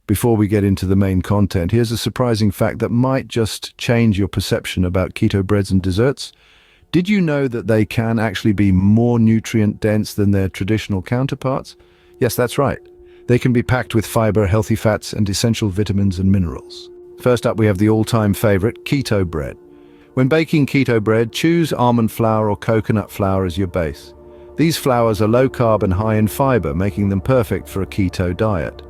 Before we get into the main content, here's a surprising fact that might just change your perception about keto breads and desserts. Did you know that they can actually be more nutrient-dense than their traditional counterparts? Yes, that's right. They can be packed with fiber, healthy fats, and essential vitamins and minerals. First up, we have the all-time favorite, keto bread. When baking keto bread, choose almond flour or coconut flour as your base. These flours are low-carb and high in fiber, making them perfect for a keto diet.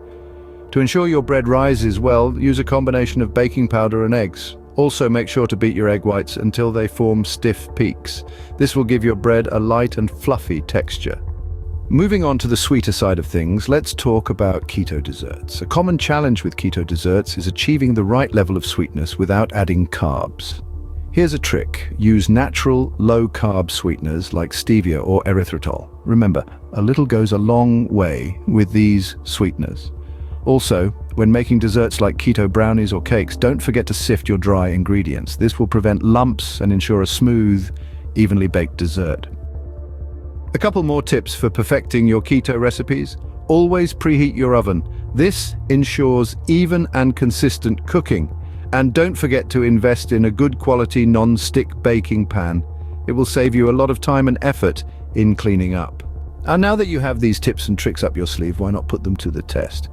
To ensure your bread rises well, use a combination of baking powder and eggs. Also, make sure to beat your egg whites until they form stiff peaks. This will give your bread a light and fluffy texture. Moving on to the sweeter side of things, let's talk about keto desserts. A common challenge with keto desserts is achieving the right level of sweetness without adding carbs. Here's a trick. Use natural, low-carb sweeteners like stevia or erythritol. Remember, a little goes a long way with these sweeteners. Also, when making desserts like keto brownies or cakes, don't forget to sift your dry ingredients. This will prevent lumps and ensure a smooth, evenly baked dessert. A couple more tips for perfecting your keto recipes. Always preheat your oven. This ensures even and consistent cooking. And don't forget to invest in a good quality non-stick baking pan. It will save you a lot of time and effort in cleaning up. And now that you have these tips and tricks up your sleeve, why not put them to the test?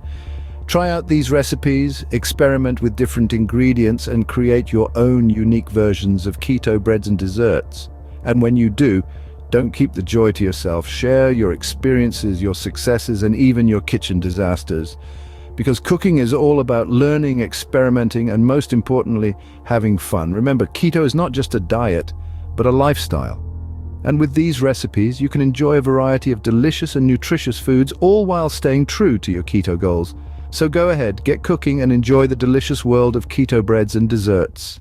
Try out these recipes, experiment with different ingredients, and create your own unique versions of keto breads and desserts. And when you do, don't keep the joy to yourself. Share your experiences, your successes, and even your kitchen disasters. Because cooking is all about learning, experimenting, and most importantly, having fun. Remember, keto is not just a diet, but a lifestyle. And with these recipes, you can enjoy a variety of delicious and nutritious foods, all while staying true to your keto goals. So go ahead, get cooking, and enjoy the delicious world of keto breads and desserts.